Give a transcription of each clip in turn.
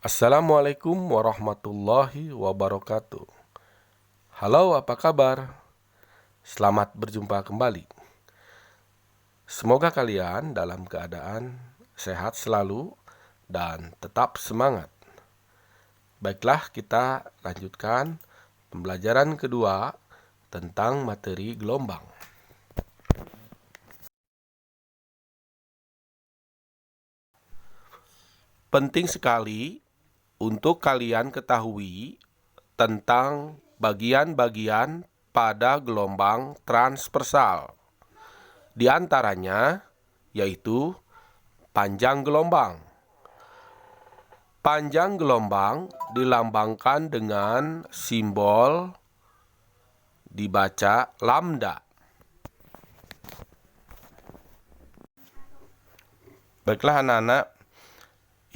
Assalamualaikum warahmatullahi wabarakatuh. Halo, apa kabar? Selamat berjumpa kembali. Semoga kalian dalam keadaan sehat selalu dan tetap semangat. Baiklah, kita lanjutkan pembelajaran kedua tentang materi gelombang. Penting sekali untuk kalian ketahui tentang bagian-bagian pada gelombang transversal. Di antaranya yaitu panjang gelombang. Panjang gelombang dilambangkan dengan simbol dibaca lambda. Baiklah anak-anak,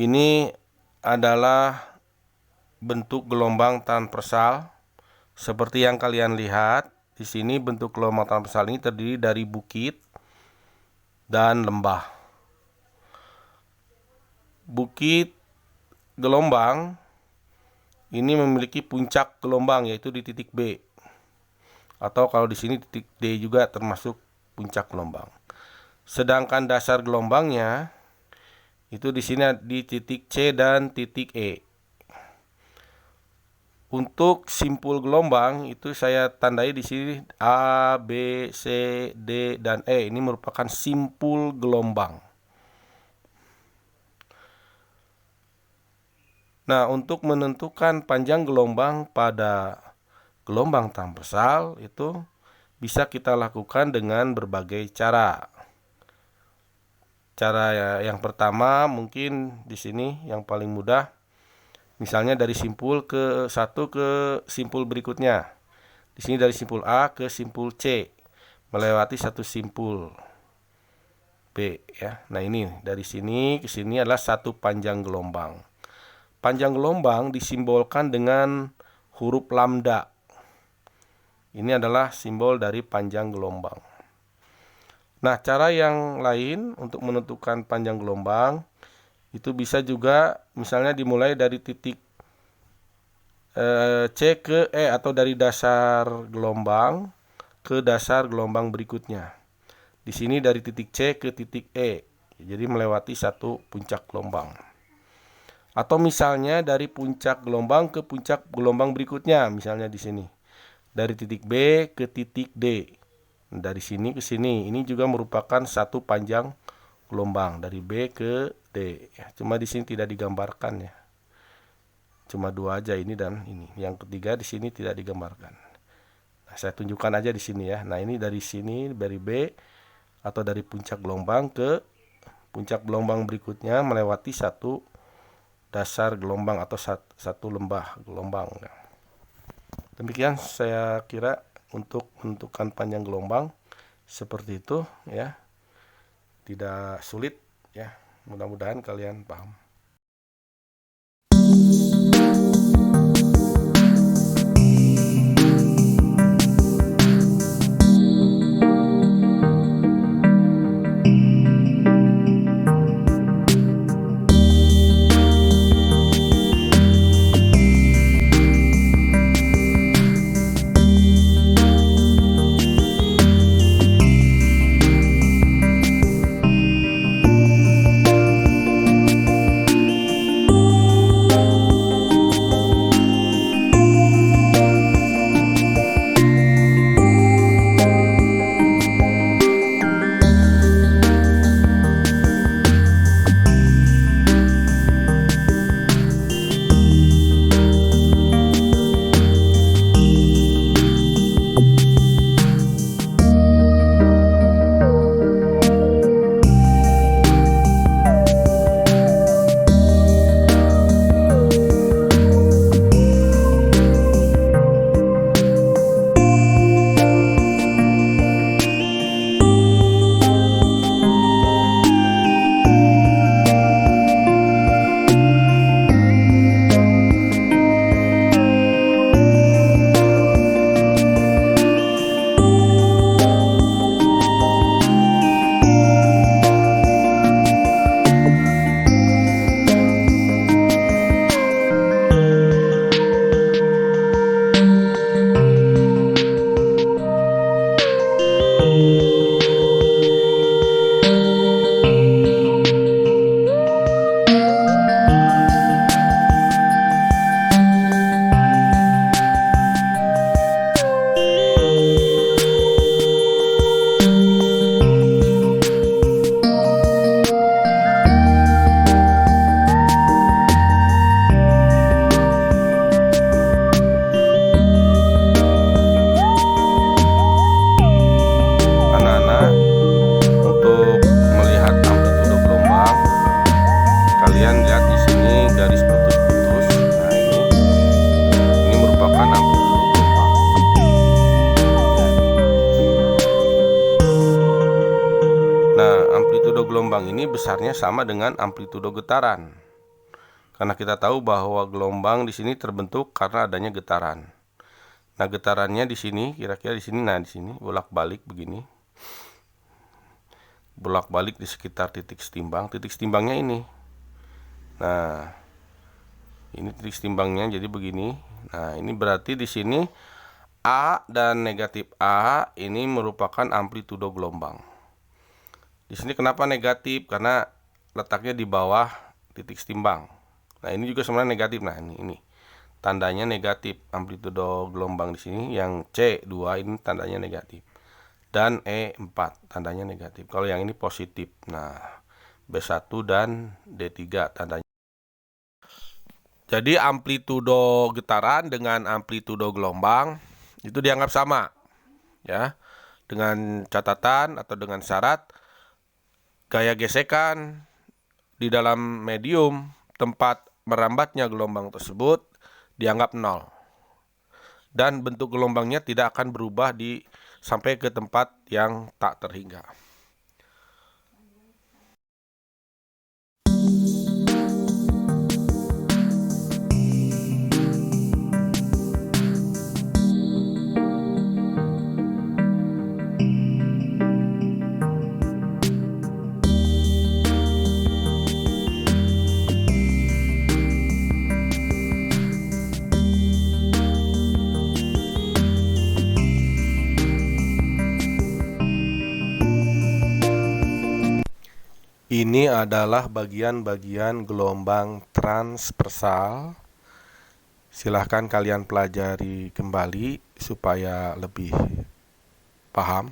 ini adalah bentuk gelombang transversal. Seperti yang kalian lihat, di sini bentuk gelombang transversal ini terdiri dari bukit dan lembah. Bukit gelombang ini memiliki puncak gelombang yaitu di titik B. Atau kalau di sini titik D juga termasuk puncak gelombang. Sedangkan dasar gelombangnya itu di sini di titik C dan titik E. Untuk simpul gelombang itu saya tandai di sini A, B, C, D, dan E. Ini merupakan simpul gelombang. Nah, untuk menentukan panjang gelombang pada gelombang transversal itu bisa kita lakukan dengan berbagai cara. Cara yang pertama mungkin di sini yang paling mudah. Misalnya dari simpul ke satu ke simpul berikutnya. Di sini dari simpul A ke simpul C melewati satu simpul B ya. Nah, ini dari sini ke sini adalah satu panjang gelombang. Panjang gelombang disimbolkan dengan huruf lambda. Ini adalah simbol dari panjang gelombang. Nah, cara yang lain untuk menentukan panjang gelombang itu bisa juga misalnya dimulai dari titik C ke E atau dari dasar gelombang ke dasar gelombang berikutnya. Di sini dari titik C ke titik E. Jadi melewati satu puncak gelombang. Atau misalnya dari puncak gelombang ke puncak gelombang berikutnya, misalnya di sini. Dari titik B ke titik D. Dari sini ke sini. Ini juga merupakan satu panjang gelombang dari B ke D. Cuma di sini tidak digambarkan ya. Cuma dua aja ini dan ini. Yang ketiga di sini tidak digambarkan. Nah, saya tunjukkan aja di sini ya. Nah, ini dari sini dari B atau dari puncak gelombang ke puncak gelombang berikutnya melewati satu dasar gelombang atau satu lembah gelombang. Demikian saya kira untuk menentukan panjang gelombang seperti itu ya. Tidak sulit ya. Mudah-mudahan kalian paham. besarnya sama dengan amplitudo getaran. Karena kita tahu bahwa gelombang di sini terbentuk karena adanya getaran. Nah, getarannya di sini kira-kira di sini, nah di sini bolak-balik begini. Bolak-balik di sekitar titik setimbang. Titik setimbangnya ini. Nah, ini titik setimbangnya jadi begini. Nah, ini berarti di sini A dan negatif A ini merupakan amplitudo gelombang. Di sini kenapa negatif? Karena letaknya di bawah titik setimbang. Nah, ini juga sebenarnya negatif. Nah, ini tandanya negatif. Amplitudo gelombang di sini yang C2 ini tandanya negatif. Dan E4 tandanya negatif. Kalau yang ini positif. Nah, B1 dan D3 tandanya. Jadi amplitudo getaran dengan amplitudo gelombang itu dianggap sama, ya, dengan catatan atau dengan syarat gaya gesekan di dalam medium tempat merambatnya gelombang tersebut dianggap 0, dan bentuk gelombangnya tidak akan berubah sampai ke tempat yang tak terhingga. Ini adalah bagian-bagian gelombang transversal. Silahkan kalian pelajari kembali supaya lebih paham.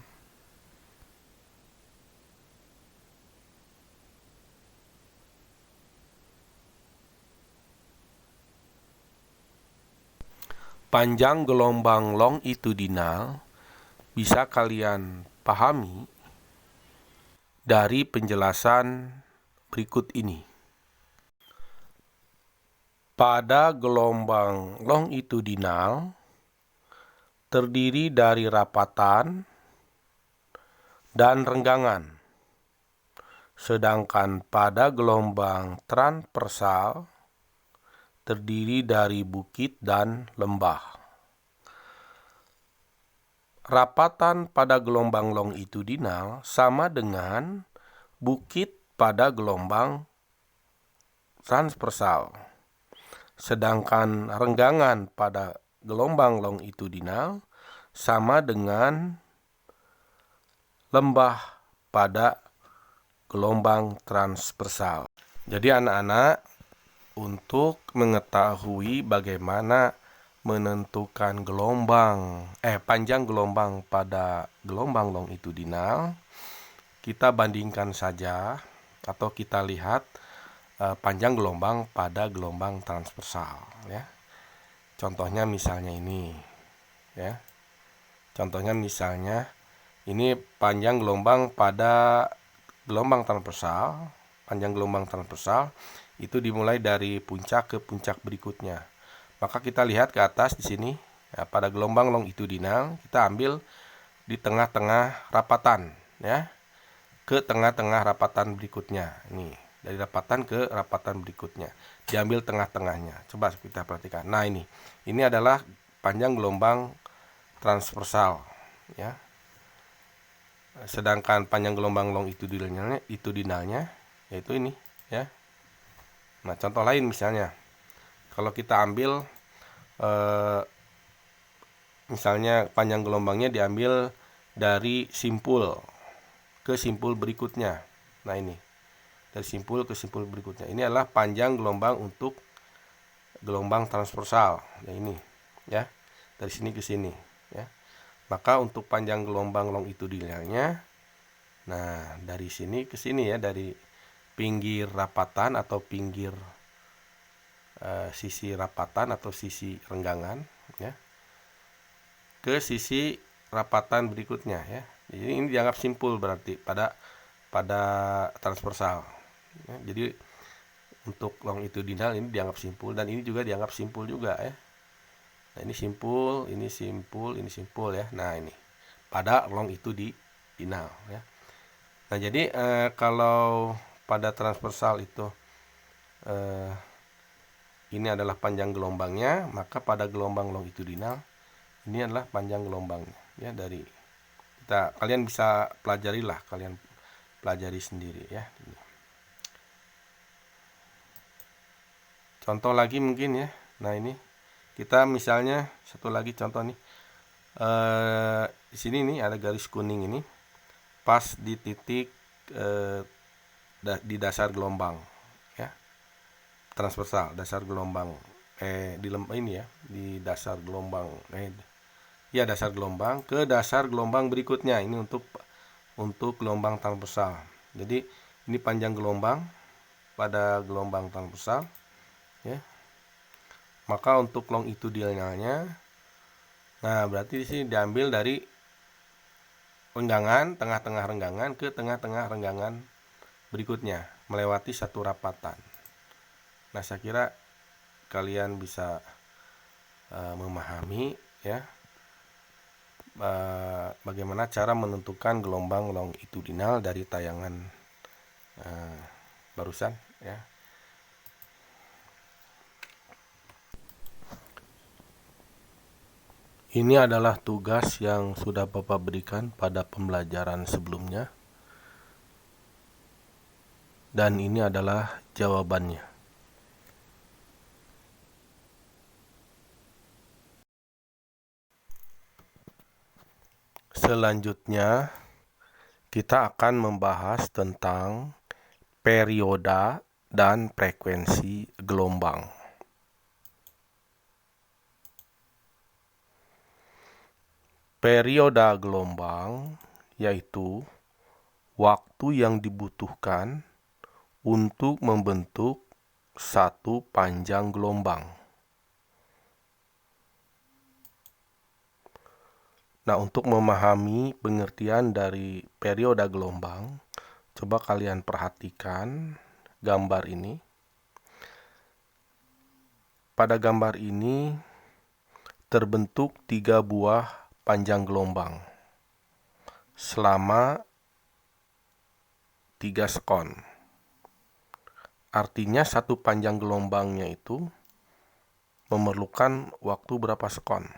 Panjang gelombang longitudinal bisa kalian pahami dari penjelasan berikut ini. Pada gelombang longitudinal terdiri dari rapatan dan renggangan, sedangkan pada gelombang transversal terdiri dari bukit dan lembah. Rapatan pada gelombang longitudinal sama dengan bukit pada gelombang transversal, sedangkan renggangan pada gelombang longitudinal sama dengan lembah pada gelombang transversal. Jadi anak-anak, untuk mengetahui bagaimana menentukan panjang gelombang pada gelombang longitudinal, kita bandingkan saja atau kita lihat panjang gelombang pada gelombang transversal, ya. Contohnya misalnya ini, ya. Contohnya misalnya ini panjang gelombang pada gelombang transversal. Panjang gelombang transversal itu dimulai dari puncak ke puncak berikutnya. Maka kita lihat ke atas di sini, ya, pada gelombang longitudinal kita ambil di tengah-tengah rapatan, ya, ke tengah-tengah rapatan berikutnya. Ini dari rapatan ke rapatan berikutnya, diambil tengah-tengahnya. Coba kita perhatikan. Nah, ini adalah panjang gelombang transversal, ya. Sedangkan panjang gelombang longitudinalnya yaitu ini, ya. Nah, contoh lain misalnya, kalau kita ambil misalnya panjang gelombangnya diambil dari simpul ke simpul berikutnya. Nah, ini dari simpul ke simpul berikutnya. Ini adalah panjang gelombang untuk gelombang transversal. Nah, ini, ya, dari sini ke sini, ya. Maka untuk panjang gelombang longitudinalnya, nah, dari sini ke sini, ya, dari pinggir rapatan atau pinggir sisi rapatan atau sisi renggangan, ya, ke sisi rapatan berikutnya, ya. Jadi ini dianggap simpul berarti pada transversal, ya. Jadi untuk longitudinal ini dianggap simpul, dan ini juga dianggap simpul juga, ya. Nah, ini simpul, ini simpul, ini simpul, ya. Nah, ini pada longitudinal, ya. Nah, jadi kalau pada transversal itu ini adalah panjang gelombangnya, maka pada gelombang longitudinal ini adalah panjang gelombangnya. Ya, dari kalian bisa kalian pelajari sendiri ya. Contoh lagi mungkin ya. Nah, ini kita misalnya satu lagi contoh nih. Di sini nih ada garis kuning ini pas di titik di dasar gelombang ya, transversal dasar gelombang ini ya, di dasar gelombang ya, dasar gelombang ke dasar gelombang berikutnya. Ini untuk gelombang transversal. Jadi ini panjang gelombang pada gelombang transversal ya. Maka untuk longitudinalnya, nah berarti di sini diambil dari renggangan, tengah-tengah renggangan ke tengah-tengah renggangan berikutnya, melewati satu rapatan. Nah, saya kira kalian bisa memahami ya bagaimana cara menentukan gelombang longitudinal dari tayangan barusan ya. Ini adalah tugas yang sudah Bapak berikan pada pembelajaran sebelumnya. Dan ini adalah jawabannya. Selanjutnya, kita akan membahas tentang perioda dan frekuensi gelombang. Perioda gelombang yaitu waktu yang dibutuhkan untuk membentuk satu panjang gelombang. Nah, untuk memahami pengertian dari perioda gelombang, coba kalian perhatikan gambar ini. Pada gambar ini terbentuk 3 buah panjang gelombang selama 3 sekon. Artinya satu panjang gelombangnya itu memerlukan waktu berapa sekon?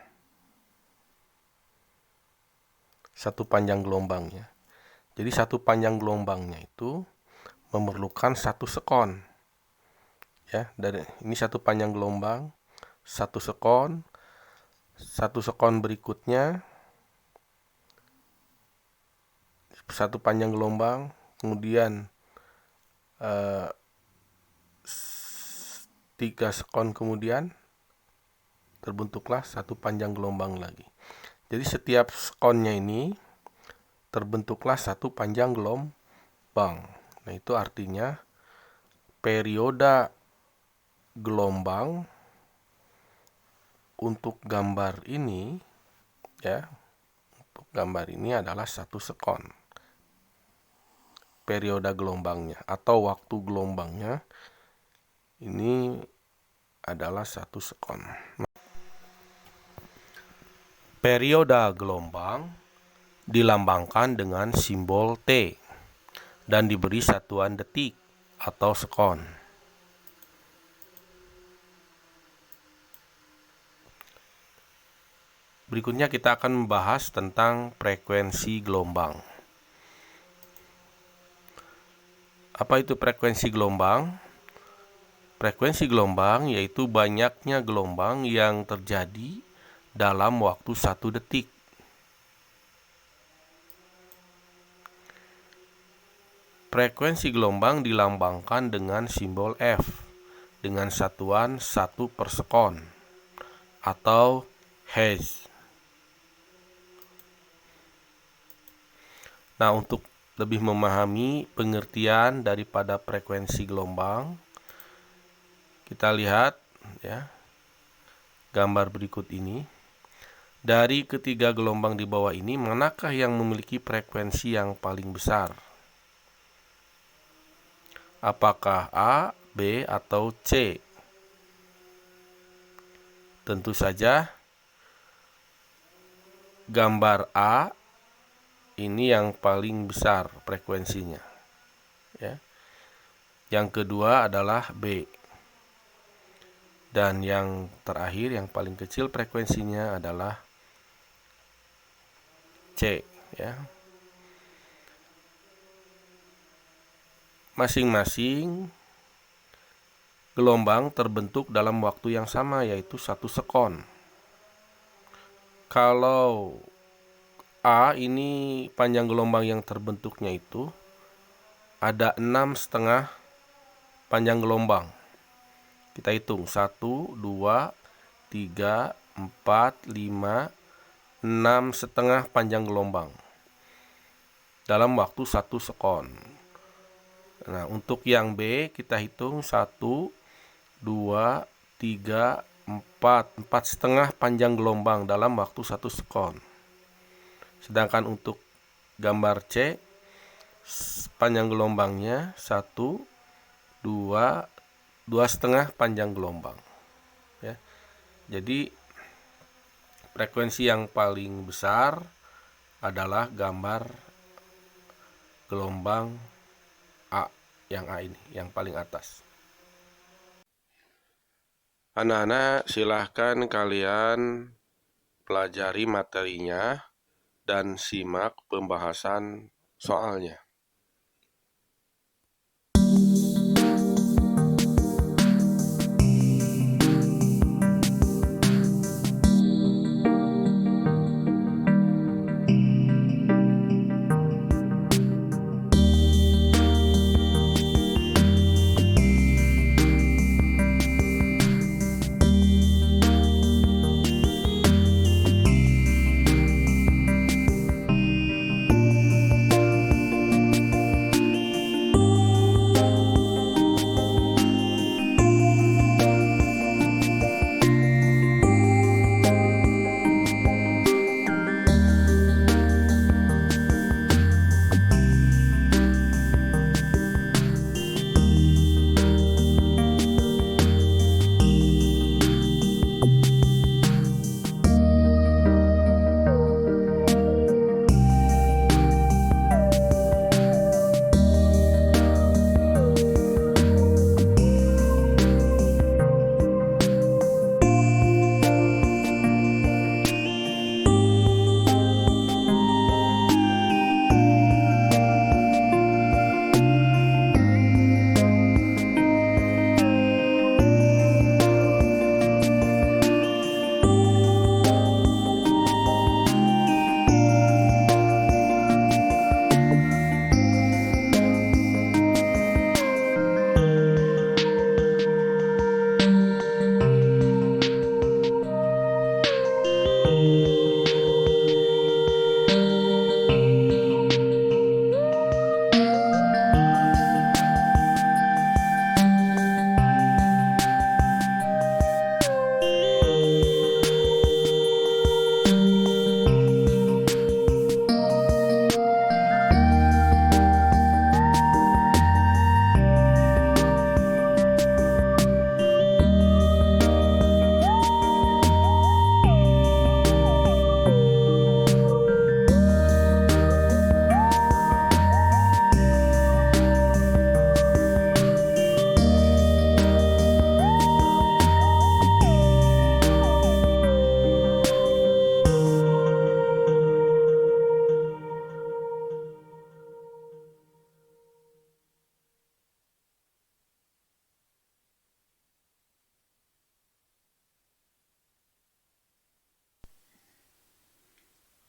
Satu panjang gelombangnya. Jadi satu panjang gelombangnya itu memerlukan 1 sekon. Ya, dari ini satu panjang gelombang, 1 sekon. 1 sekon berikutnya 1 panjang gelombang, kemudian 3 sekon kemudian terbentuklah 1 panjang gelombang lagi. Jadi setiap sekonnya ini terbentuklah 1 panjang gelombang. Nah, itu artinya perioda gelombang untuk gambar ini ya, untuk gambar ini adalah 1 sekon. Perioda gelombangnya atau waktu gelombangnya ini adalah 1 sekon. Perioda gelombang dilambangkan dengan simbol T dan diberi satuan detik atau sekon. Berikutnya kita akan membahas tentang frekuensi gelombang. Apa itu frekuensi gelombang? Frekuensi gelombang yaitu banyaknya gelombang yang terjadi dalam waktu 1 detik. Frekuensi gelombang dilambangkan dengan simbol F dengan satuan 1 per sekon atau Hz. Nah, untuk lebih memahami pengertian daripada frekuensi gelombang, kita lihat ya gambar berikut ini. Dari ketiga gelombang di bawah ini, manakah yang memiliki frekuensi yang paling besar? Apakah A, B, atau C? Tentu saja gambar A ini yang paling besar frekuensinya ya. Yang kedua adalah B. Dan yang terakhir, yang paling kecil frekuensinya adalah C, ya. Masing-masing gelombang terbentuk dalam waktu yang sama, yaitu 1 sekon. Kalau A ini panjang gelombang yang terbentuknya itu ada 6,5 panjang gelombang. Kita hitung 1, 2, 3, 4, 5, 6,5 panjang gelombang dalam waktu 1 sekon. Nah, untuk yang B kita hitung 1, 2, 3, 4, 4,5 panjang gelombang dalam waktu 1 sekon. Sedangkan untuk gambar C, panjang gelombangnya 1, 2, 2,5 panjang gelombang, ya. Jadi frekuensi yang paling besar adalah gambar gelombang A, yang A ini, yang paling atas. Anak-anak, silahkan kalian pelajari materinya dan simak pembahasan soalnya.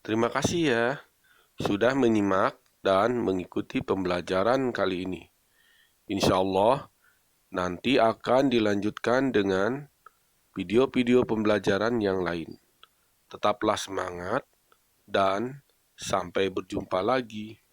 Terima kasih ya sudah menyimak dan mengikuti pembelajaran kali ini. Insya Allah nanti akan dilanjutkan dengan video-video pembelajaran yang lain. Tetaplah semangat dan sampai berjumpa lagi.